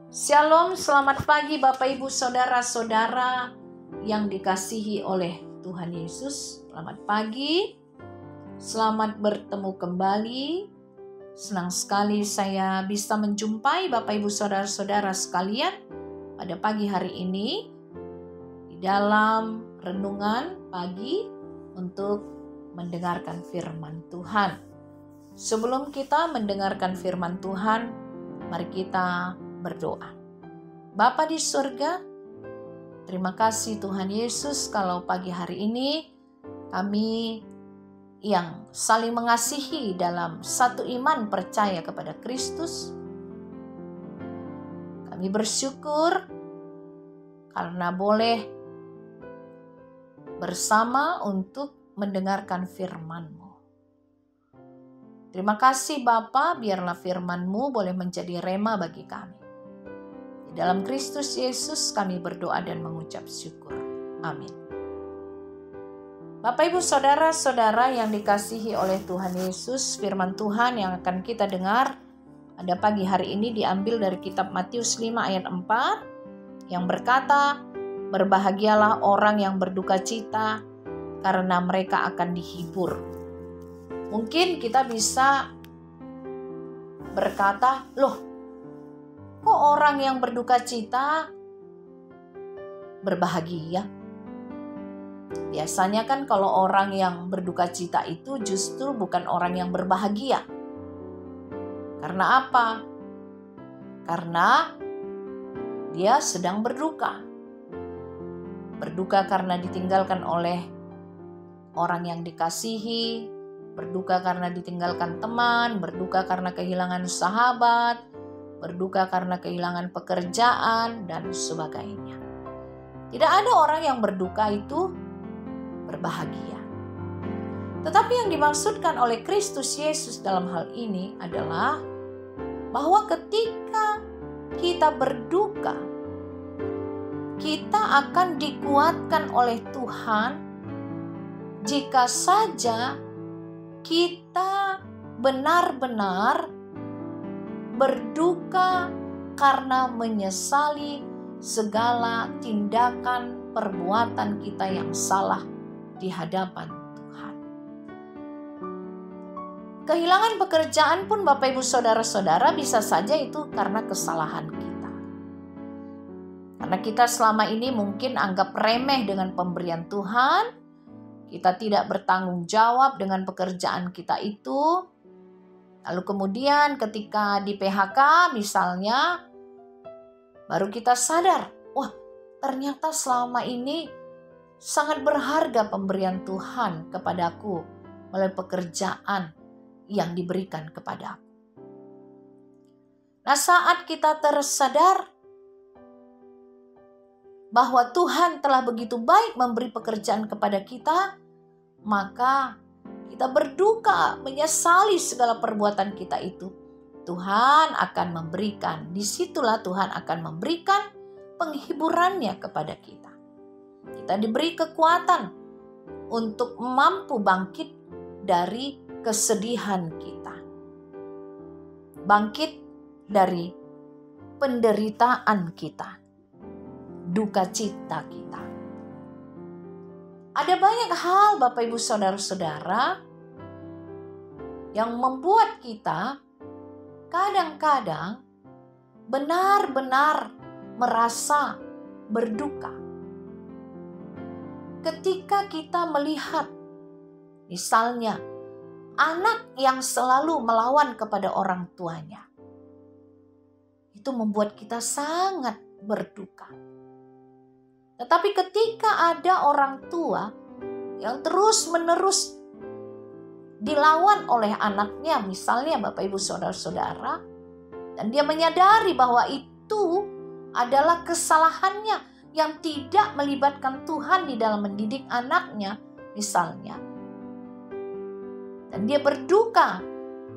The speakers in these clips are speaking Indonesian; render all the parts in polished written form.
Shalom, selamat pagi Bapak Ibu Saudara-saudara yang dikasihi oleh Tuhan Yesus. Selamat pagi, selamat bertemu kembali. Senang sekali saya bisa menjumpai Bapak Ibu Saudara-saudara sekalian pada pagi hari ini di dalam renungan pagi untuk mendengarkan firman Tuhan. Sebelum kita mendengarkan firman Tuhan, mari kita berdoa. Bapa di surga, terima kasih Tuhan Yesus kalau pagi hari ini kami yang saling mengasihi dalam satu iman percaya kepada Kristus. Kami bersyukur karena boleh bersama untuk mendengarkan firman-Mu. Terima kasih Bapa, biarlah firman-Mu boleh menjadi rema bagi kami. Di dalam Kristus Yesus kami berdoa dan mengucap syukur. Amin. Bapak Ibu Saudara-saudara yang dikasihi oleh Tuhan Yesus, firman Tuhan yang akan kita dengar pada pagi hari ini diambil dari kitab Matius 5 ayat 4 yang berkata, "Berbahagialah orang yang berduka cita karena mereka akan dihibur." Mungkin kita bisa berkata, "Loh, kok orang yang berduka cita berbahagia?" Biasanya kan kalau orang yang berduka cita itu justru bukan orang yang berbahagia. Karena apa? Karena dia sedang berduka. Berduka karena ditinggalkan oleh orang yang dikasihi, berduka karena ditinggalkan teman, berduka karena kehilangan sahabat, berduka karena kehilangan pekerjaan, dan sebagainya. Tidak ada orang yang berduka itu berbahagia. Tetapi yang dimaksudkan oleh Kristus Yesus dalam hal ini adalah bahwa ketika kita berduka, kita akan dikuatkan oleh Tuhan jika saja kita benar-benar berduka karena menyesali segala tindakan perbuatan kita yang salah di hadapan Tuhan. Kehilangan pekerjaan pun Bapak Ibu Saudara-saudara bisa saja itu karena kesalahan kita. Karena kita selama ini mungkin anggap remeh dengan pemberian Tuhan, kita tidak bertanggung jawab dengan pekerjaan kita itu. Lalu kemudian ketika di PHK misalnya, baru kita sadar, wah ternyata selama ini sangat berharga pemberian Tuhan kepadaku melalui pekerjaan yang diberikan kepadaku. Nah, saat kita tersadar bahwa Tuhan telah begitu baik memberi pekerjaan kepada kita, maka kita berduka, menyesali segala perbuatan kita itu. Tuhan akan memberikan, disitulah Tuhan akan memberikan penghiburannya kepada kita. Kita diberi kekuatan untuk mampu bangkit dari kesedihan kita. Bangkit dari penderitaan kita, duka cita kita. Ada banyak hal Bapak Ibu Saudara-saudara yang membuat kita kadang-kadang benar-benar merasa berduka. Ketika kita melihat misalnya anak yang selalu melawan kepada orang tuanya, itu membuat kita sangat berduka. Tetapi ketika ada orang tua yang terus-menerus dilawan oleh anaknya, misalnya Bapak Ibu Saudara-saudara, dan dia menyadari bahwa itu adalah kesalahannya yang tidak melibatkan Tuhan di dalam mendidik anaknya, misalnya. Dan dia berduka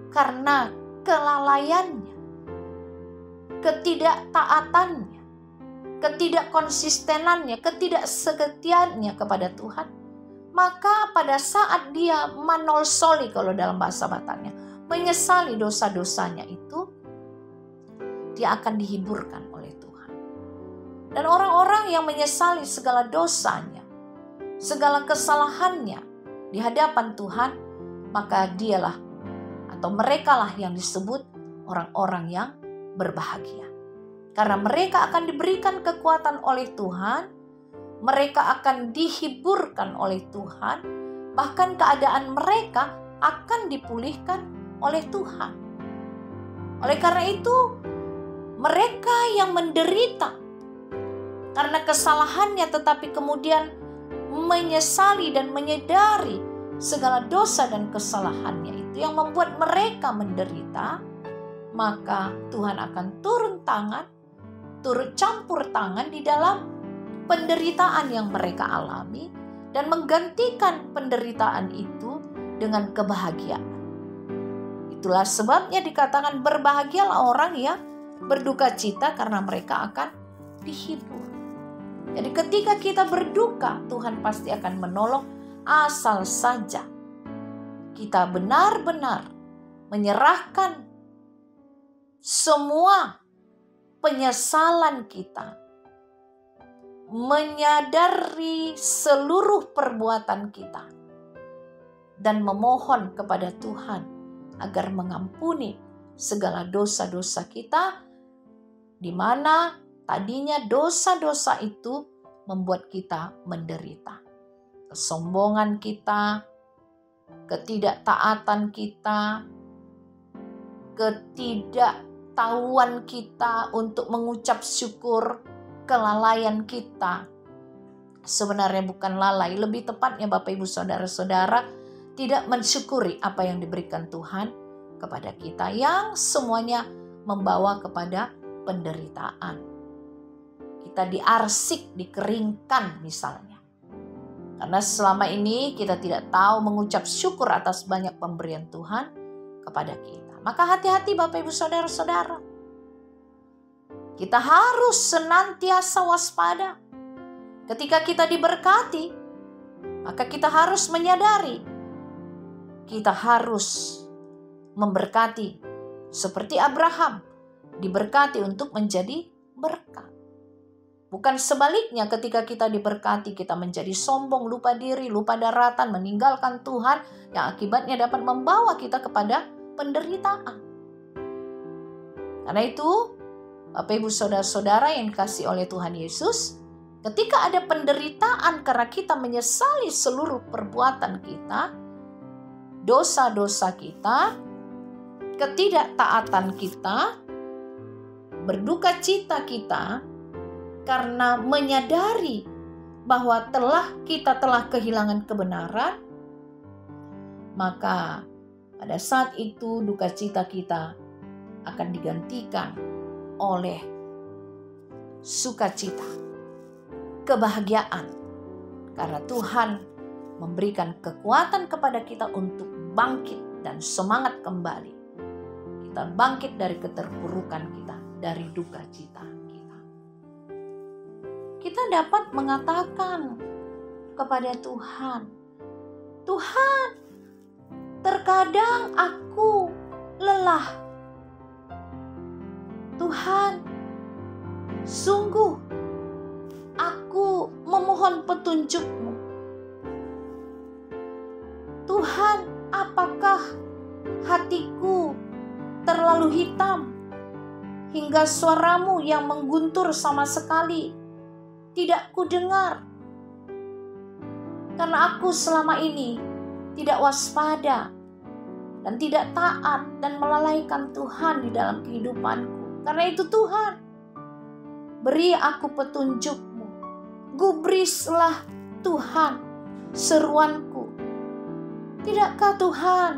karena kelalaiannya, ketidaktaatannya, ketidakkonsistenannya, ketidaksetiaannya kepada Tuhan. Maka pada saat dia manolsoli kalau dalam bahasa Bataknya, menyesali dosa-dosanya itu, dia akan dihiburkan oleh Tuhan. Dan orang-orang yang menyesali segala dosanya, segala kesalahannya di hadapan Tuhan, maka dialah atau merekalah yang disebut orang-orang yang berbahagia. Karena mereka akan diberikan kekuatan oleh Tuhan, mereka akan dihiburkan oleh Tuhan, bahkan keadaan mereka akan dipulihkan oleh Tuhan. Oleh karena itu, mereka yang menderita karena kesalahannya tetapi kemudian menyesali dan menyadari segala dosa dan kesalahannya itu yang membuat mereka menderita, maka Tuhan akan turun tangan, turut campur tangan di dalam penderitaan yang mereka alami dan menggantikan penderitaan itu dengan kebahagiaan. Itulah sebabnya dikatakan berbahagialah orang yang berduka cita karena mereka akan dihibur. Jadi ketika kita berduka, Tuhan pasti akan menolong asal saja kita benar-benar menyerahkan semua penyesalan kita, menyadari seluruh perbuatan kita, dan memohon kepada Tuhan agar mengampuni segala dosa-dosa kita, di mana tadinya dosa-dosa itu membuat kita menderita. Kesombongan kita, ketidaktaatan kita, ketidaktahuan kita untuk mengucap syukur, kelalaian kita. Sebenarnya bukan lalai, lebih tepatnya Bapak Ibu Saudara-saudara, tidak mensyukuri apa yang diberikan Tuhan kepada kita, yang semuanya membawa kepada penderitaan. Kita diarsik, dikeringkan misalnya. Karena selama ini kita tidak tahu mengucap syukur atas banyak pemberian Tuhan kepada kita. Maka hati-hati Bapak Ibu Saudara-saudara. Kita harus senantiasa waspada. Ketika kita diberkati, maka kita harus menyadari kita harus memberkati seperti Abraham diberkati untuk menjadi berkat. Bukan sebaliknya, ketika kita diberkati kita menjadi sombong, lupa diri, lupa daratan, meninggalkan Tuhan, yang akibatnya dapat membawa kita kepada penderitaan. Karena itu Bapak Ibu Saudara-saudara yang dikasihi oleh Tuhan Yesus, ketika ada penderitaan karena kita menyesali seluruh perbuatan kita, dosa-dosa kita, ketidaktaatan kita, berduka cita kita karena menyadari bahwa kita telah kehilangan kebenaran, maka pada saat itu duka cita kita akan digantikan oleh sukacita, kebahagiaan, karena Tuhan memberikan kekuatan kepada kita untuk bangkit dan semangat kembali. Kita bangkit dari keterpurukan kita, dari duka cita kita. Kita dapat mengatakan kepada Tuhan, Tuhan, terkadang aku lelah. Tuhan, sungguh aku memohon petunjuk-Mu. Tuhan, apakah hatiku terlalu hitam hingga suara-Mu yang mengguntur sama sekali tidak kudengar? Karena aku selama ini tidak waspada dan tidak taat dan melalaikan Tuhan di dalam kehidupanku. Karena itu Tuhan, beri aku petunjuk-Mu. Gubrislah Tuhan seruanku. Tidakkah Tuhan,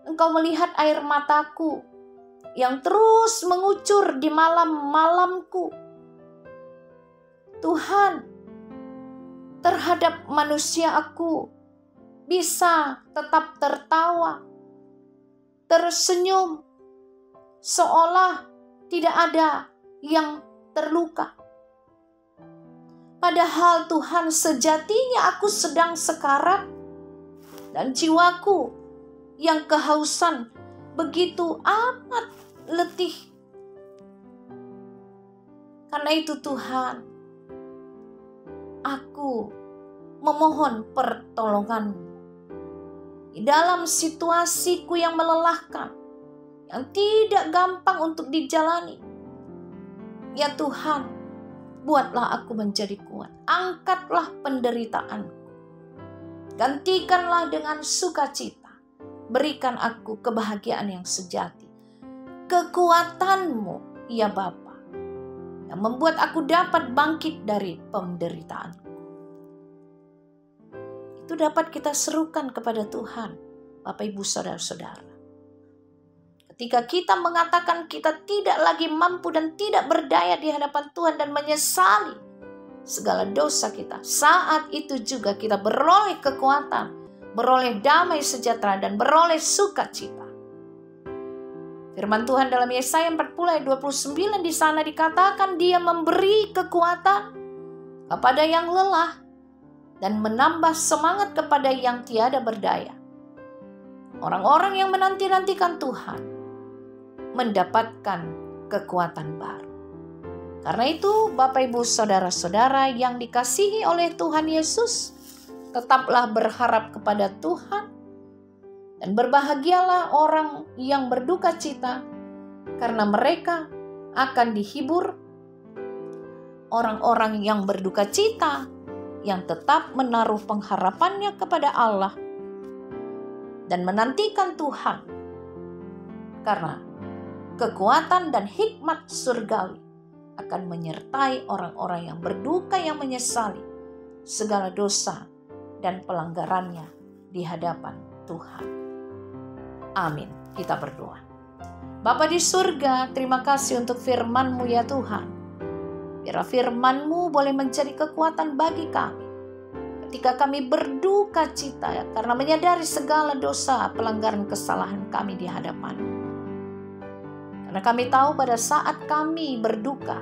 Engkau melihat air mataku yang terus mengucur di malam-malamku? Tuhan, terhadap manusia aku bisa tetap tertawa, tersenyum, seolah tidak ada yang terluka. Padahal Tuhan, sejatinya aku sedang sekarat dan jiwaku yang kehausan begitu amat letih. Karena itu Tuhan, aku memohon pertolongan-Mu di dalam situasiku yang melelahkan, yang tidak gampang untuk dijalani. Ya Tuhan, buatlah aku menjadi kuat. Angkatlah penderitaanku. Gantikanlah dengan sukacita. Berikan aku kebahagiaan yang sejati. Kekuatan-Mu, ya Bapa, yang membuat aku dapat bangkit dari penderitaan. Itu dapat kita serukan kepada Tuhan, Bapak Ibu Saudara-saudara. Ketika kita mengatakan kita tidak lagi mampu dan tidak berdaya di hadapan Tuhan dan menyesali segala dosa kita, saat itu juga kita beroleh kekuatan, beroleh damai sejahtera dan beroleh sukacita. Firman Tuhan dalam Yesaya 40 ayat 29 di sana dikatakan Dia memberi kekuatan kepada yang lelah dan menambah semangat kepada yang tiada berdaya. Orang-orang yang menanti-nantikan Tuhan mendapatkan kekuatan baru. Karena itu Bapak Ibu Saudara-saudara yang dikasihi oleh Tuhan Yesus, tetaplah berharap kepada Tuhan dan berbahagialah orang yang berduka cita, karena mereka akan dihibur. Orang-orang yang berduka cita, yang tetap menaruh pengharapannya kepada Allah dan menantikan Tuhan, karena kekuatan dan hikmat surgawi akan menyertai orang-orang yang berduka, yang menyesali segala dosa dan pelanggarannya di hadapan Tuhan. Amin. Kita berdoa. Bapa di surga, terima kasih untuk firman-Mu ya Tuhan. Biar firman-Mu boleh menjadi kekuatan bagi kami ketika kami berduka cita karena menyadari segala dosa, pelanggaran, kesalahan kami di hadapan-Mu. Karena kami tahu pada saat kami berduka,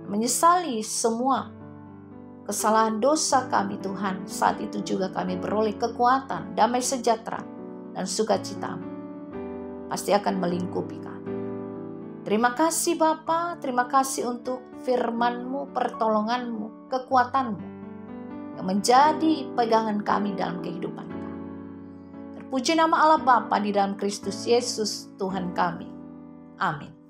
menyesali semua kesalahan dosa kami Tuhan, saat itu juga kami beroleh kekuatan, damai sejahtera, dan sukacita-Mu pasti akan melingkupi kami. Terima kasih Bapa, terima kasih untuk firman-Mu, pertolongan-Mu, kekuatan-Mu yang menjadi pegangan kami dalam kehidupan kami. Terpuji nama Allah Bapa di dalam Kristus Yesus Tuhan kami. Amin.